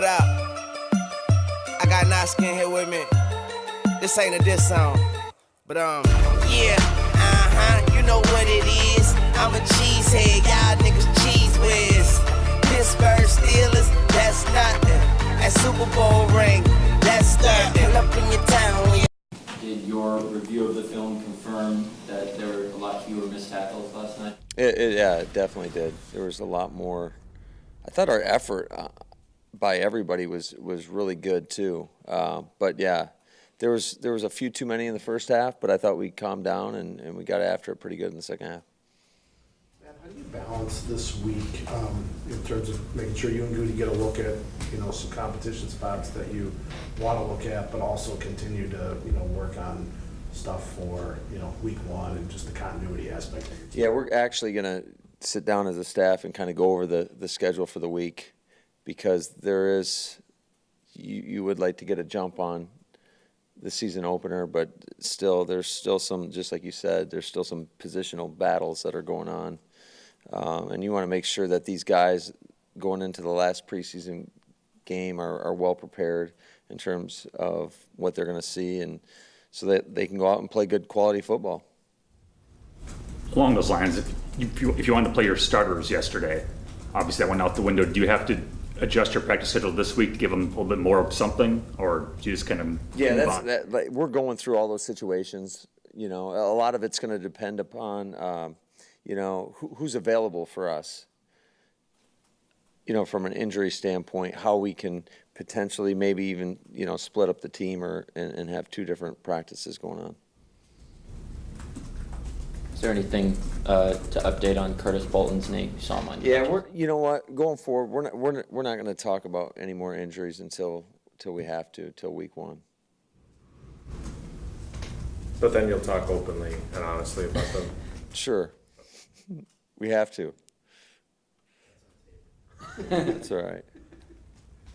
up? I got Naskin here with me. This ain't a diss song, but yeah, you know what it is. I'm a cheesehead, y'all niggas cheese whiz. Pittsburgh Steelers, that's nothing. That Super Bowl ring, that's nothing. Pull up in your town when you. Did your review of the film confirm that there were a lot fewer missed tackles last night? Yeah, it definitely did. There was a lot more. I thought our effort by everybody was really good too. But yeah, there was a few too many in the first half, but I thought we calmed down and we got after it pretty good in the second half. How do you balance this week in terms of making sure you and Goody get a look at, some competition spots that you want to look at, but also continue to, work on stuff for, week one and just the continuity aspect of your team? Yeah, we're actually going to sit down as a staff and kind of go over the schedule for the week, because there is, you would like to get a jump on the season opener, but there's still some, just like you said, there's still some positional battles that are going on. And you want to make sure that these guys going into the last preseason game are well prepared in terms of what they're going to see, and so that they can go out and play good quality football. Along those lines, if you wanted to play your starters yesterday, obviously that went out the window. Do you have to adjust your practice schedule this week to give them a little bit more of something, or do you just kind of move on? We're going through all those situations. A lot of it's going to depend upon who's available for us, from an injury standpoint, how we can potentially maybe even, split up the team and have two different practices going on. Is there anything to update on Curtis Bolton's knee? You saw him on. Yeah, you know what? Going forward, we're not going to talk about any more injuries until we have to, till week one. But then you'll talk openly and honestly about them. Sure. We have to. That's all right.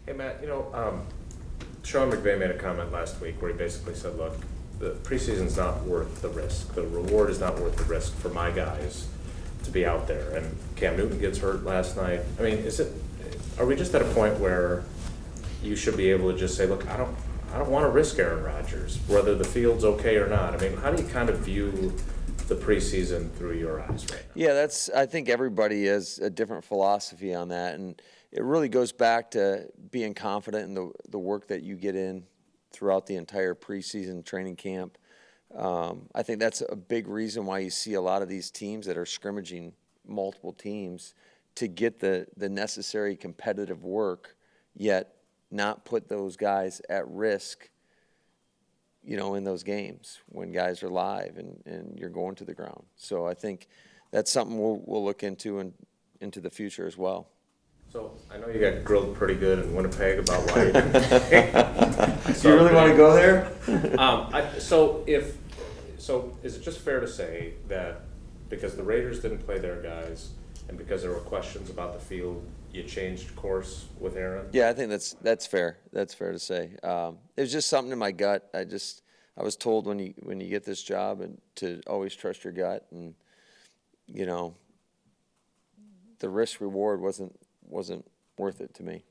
Hey, Matt, Sean McVay made a comment last week where he basically said, look, the preseason's not worth the risk. The reward is not worth the risk for my guys to be out there. And Cam Newton gets hurt last night. I mean, are we just at a point where you should be able to just say, look, I don't want to risk Aaron Rodgers, whether the field's okay or not? I mean, how do you kind of view the preseason through your eyes right now? Yeah, I think everybody has a different philosophy on that, and it really goes back to being confident in the work that you get in throughout the entire preseason training camp. I think that's a big reason why you see a lot of these teams that are scrimmaging multiple teams to get the necessary competitive work, yet not put those guys at risk, in those games when guys are live and you're going to the ground. So I think that's something we'll look into the future as well. So I know you got grilled pretty good in Winnipeg about why you didn't play. Do you really want to go there? So is it just fair to say that because the Raiders didn't play their guys and because there were questions about the field, you changed course with Aaron? Yeah, I think that's fair. That's fair to say. It was just something in my gut. I was told when you get this job and to always trust your gut, and the risk reward wasn't worth it to me.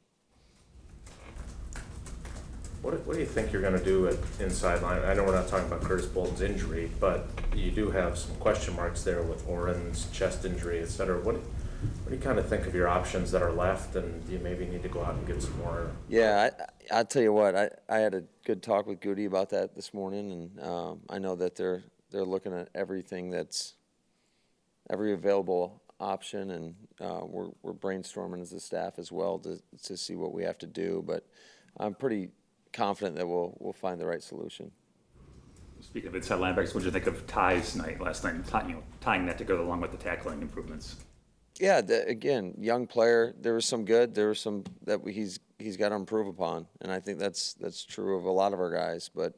What do you think you're going to do at inside line? I know we're not talking about Curtis Bolton's injury, but you do have some question marks there with Oren's chest injury, et cetera. What do you kind of think of your options that are left, and do you maybe need to go out and get some more? Yeah, I'll tell you what. I had a good talk with Goody about that this morning, and I know that they're looking at everything every available option, and we're brainstorming as a staff as well to see what we have to do. But I'm pretty confident that we'll find the right solution. Speaking of inside linebackers, what did you think of Ty's night last night, tying that together along with the tackling improvements? Yeah, again, young player. There was some good. There was some that he's got to improve upon, and I think that's true of a lot of our guys. But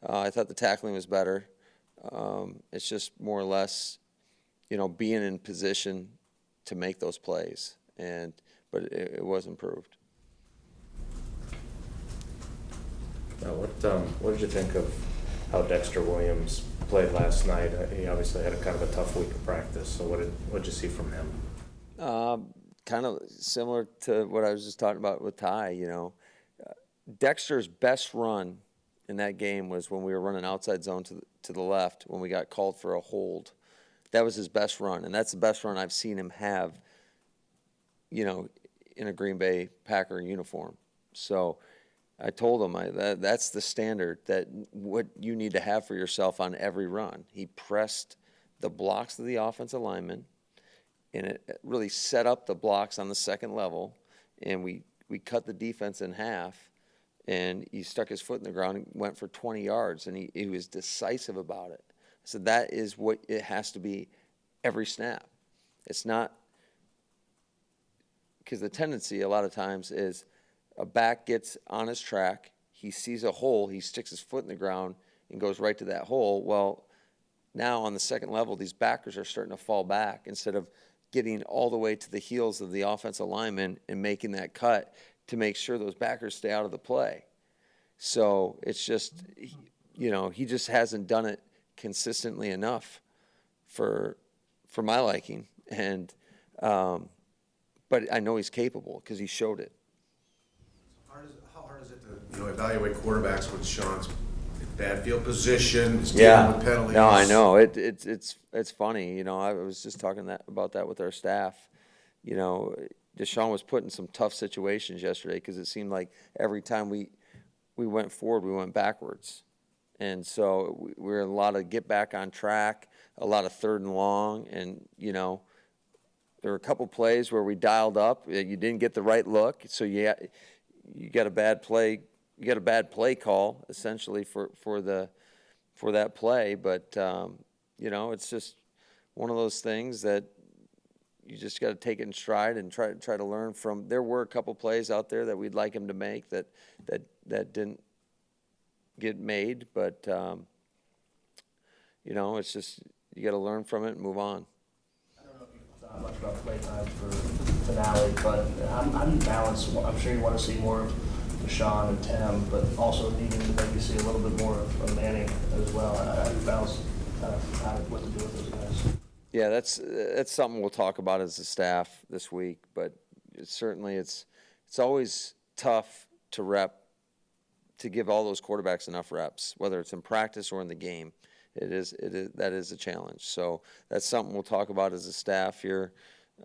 I thought the tackling was better. It's just more or less, being in position to make those plays, but it was improved. Now, what did you think of how Dexter Williams played last night? He obviously had a kind of a tough week of practice. So what did you see from him? Kind of similar to what I was just talking about with Ty. Dexter's best run in that game was when we were running outside zone to the left when we got called for a hold. That was his best run, and that's the best run I've seen him have, in a Green Bay Packer uniform. So I told him that's the standard, that what you need to have for yourself on every run. He pressed the blocks of the offensive linemen, and it really set up the blocks on the second level, and we cut the defense in half, and he stuck his foot in the ground and went for 20 yards, and he was decisive about it. So that is what it has to be every snap. It's not, because the tendency a lot of times is a back gets on his track, he sees a hole, he sticks his foot in the ground and goes right to that hole. Well, now on the second level, these backers are starting to fall back instead of getting all the way to the heels of the offensive lineman and making that cut to make sure those backers stay out of the play. So it's just, he just hasn't done it consistently enough for my liking. And but I know he's capable because he showed it. How hard is it to evaluate quarterbacks with Sean's bad field position, his dealing with penalties? No, I know it's funny. I was just talking about that with our staff. Deshaun was put in some tough situations yesterday because it seemed like every time we went forward, we went backwards. And so we were in a lot of get back on track, a lot of third and long. And, there were a couple plays where we dialed up. You didn't get the right look. So you got a bad play. You got a bad play call, essentially, for that play. But, it's just one of those things that you just got to take it in stride and try to learn from. There were a couple plays out there that we'd like him to make that didn't get made, but it's just you got to learn from it and move on. I don't know if you thought much about play time for the finale, but I'm balanced. I'm sure you want to see more of Deshaun and Tim, but also needing to maybe see a little bit more of Manning as well. I balance kind of what to do with those guys. Yeah, that's something we'll talk about as a staff this week. But it's always tough to give all those quarterbacks enough reps, whether it's in practice or in the game. That is a challenge. So that's something we'll talk about as a staff here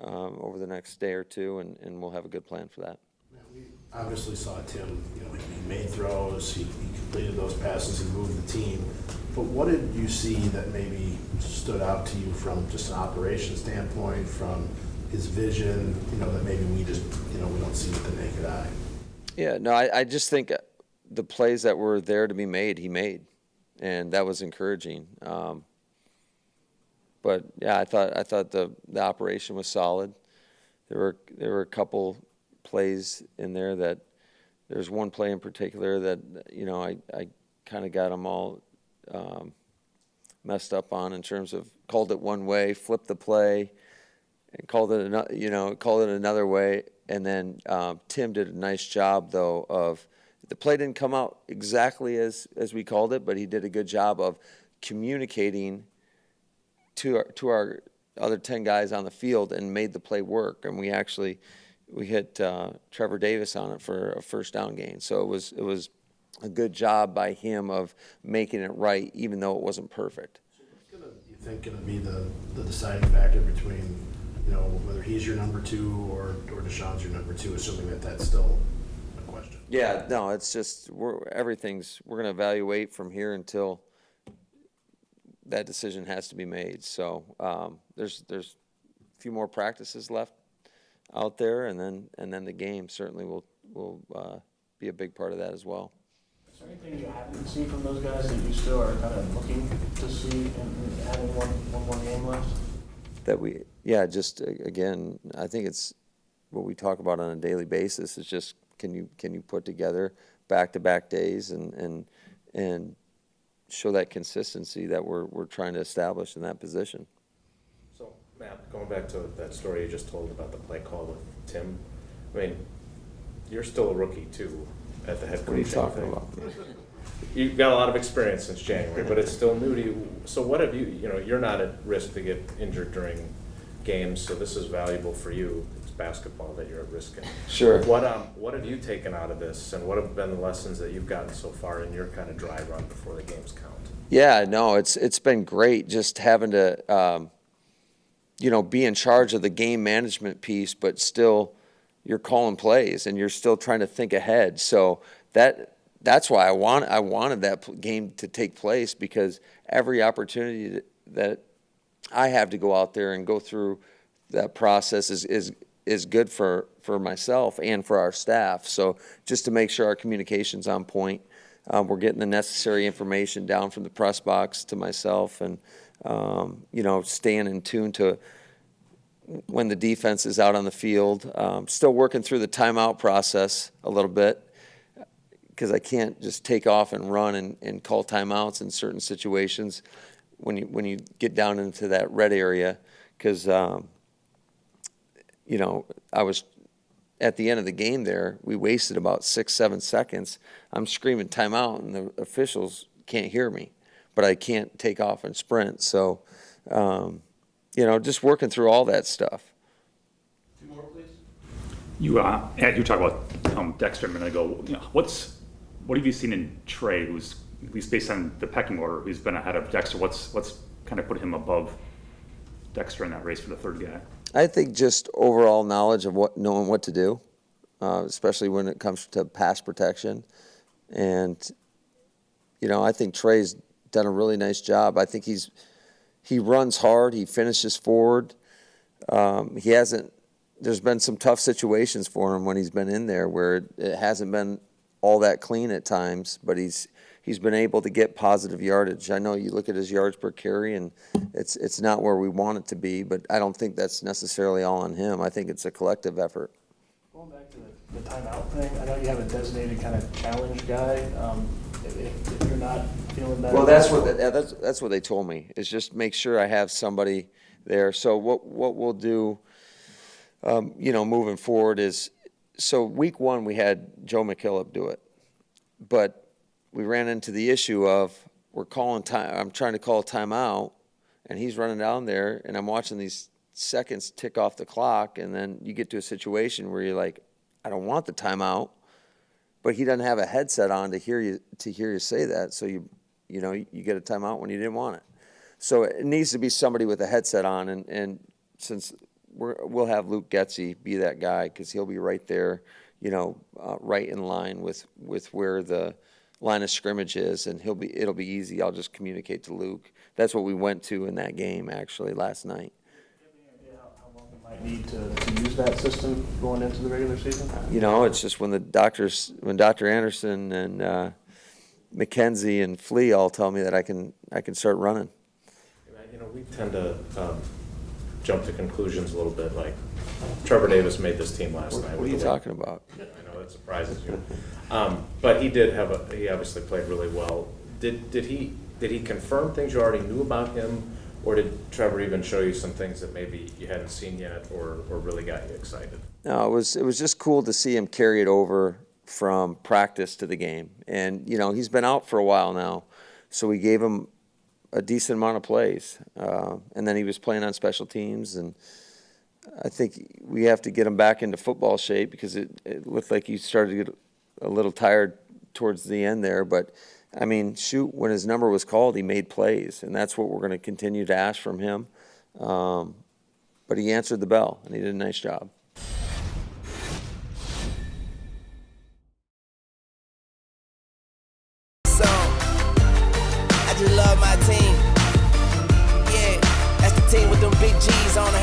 over the next day or two, and we'll have a good plan for that. We obviously saw Tim, he made throws, he completed those passes, he moved the team. But what did you see that maybe stood out to you from just an operation standpoint, from his vision, that maybe we just, we don't see with the naked eye? Yeah, no, I just think the plays that were there to be made, he made, and that was encouraging. But yeah, I thought the operation was solid. There were a couple plays in there that there's one play in particular that I kind of got them all messed up on in terms of called it one way, flipped the play, and called it another way, and then Tim did a nice job though of the play didn't come out exactly as we called it, but he did a good job of communicating to our other 10 guys on the field and made the play work, and we hit Trevor Davis on it for a first down gain. So it was a good job by him of making it right, even though it wasn't perfect. So what's you think going to be the deciding factor between whether he's your number two or Deshaun's your number two, assuming that's still a question? Yeah, no, it's just we're going to evaluate from here until that decision has to be made. So there's a few more practices left out there, and then the game certainly will be a big part of that as well. Is there anything you haven't seen from those guys that you still are kind of looking to see and having one more game left? Again, I think it's what we talk about on a daily basis. It's just can you put together back-to-back days and show that consistency that we're trying to establish in that position. So, Matt, going back to that story you just told about the play call with Tim, I mean, you're still a rookie too at the head coach. What are you talking about? You've got a lot of experience since January, but it's still new to you. So what have you're not at risk to get injured during games, so this is valuable for you. It's basketball that you're at risk in. Sure. What have you taken out of this, and what have been the lessons that you've gotten so far in your kind of dry run before the games count? Yeah, no, it's been great just having to, be in charge of the game management piece, but still you're calling plays and you're still trying to think ahead. So that's why I wanted that game to take place, because every opportunity that I have to go out there and go through that process is good for myself and for our staff. So just to make sure our communication's on point, we're getting the necessary information down from the press box to myself, and staying in tune to when the defense is out on the field. Still working through the timeout process a little bit, because I can't just take off and run and call timeouts in certain situations when you get down into that red area, because I was at the end of the game there, we wasted about 6-7 seconds. I'm screaming timeout, and the officials can't hear me, but I can't take off and sprint. So, just working through all that stuff. Two more, please. You talked about Dexter a minute ago. What have you seen in Trey, who's, at least based on the pecking order, who's been ahead of Dexter? What's kind of put him above Dexter in that race for the third guy? I think just overall knowledge of knowing what to do, especially when it comes to pass protection. And, I think Trey's done a really nice job. I think he runs hard. He finishes forward. There's been some tough situations for him when he's been in there where it hasn't been all that clean at times, but he's been able to get positive yardage. I know you look at his yards per carry, and it's not where we want it to be, but I don't think that's necessarily all on him. I think it's a collective effort. Going back to the timeout thing, I know you have a designated kind of challenge guy. If you're not feeling better. Well, that's what they told me, is just make sure I have somebody there. So what we'll do, moving forward is, so week 1 we had Joe McKillop do it, but we ran into the issue of I'm trying to call a timeout, and he's running down there, and I'm watching these seconds tick off the clock, and then you get to a situation where you're like, I don't want the timeout, but he doesn't have a headset on to hear you say that, so you get a timeout when you didn't want it. So it needs to be somebody with a headset on, and since we'll have Luke Getsy be that guy, because he'll be right there, right in line with where the line of scrimmage is, and it'll be easy. I'll just communicate to Luke. That's what we went to in that game actually last night. Do you have any idea how long you might need to use that system going into the regular season? It's just when Dr. Anderson and McKenzie and Flea all tell me that I can start running. We tend to jump to conclusions a little bit. Like Trevor Davis made this team last night. What are you talking about? I know that surprises you, but he obviously played really well. Did he confirm things you already knew about him, or did Trevor even show you some things that maybe you hadn't seen yet, or really got you excited? No, it was just cool to see him carry it over from practice to the game, and he's been out for a while now, so we gave him a decent amount of plays, and then he was playing on special teams, and I think we have to get him back into football shape, because it looked like he started to get a little tired towards the end there. But, when his number was called, he made plays, and that's what we're going to continue to ask from him. But he answered the bell, and he did a nice job. So, I just love my team. Yeah, that's the team with them big G's on the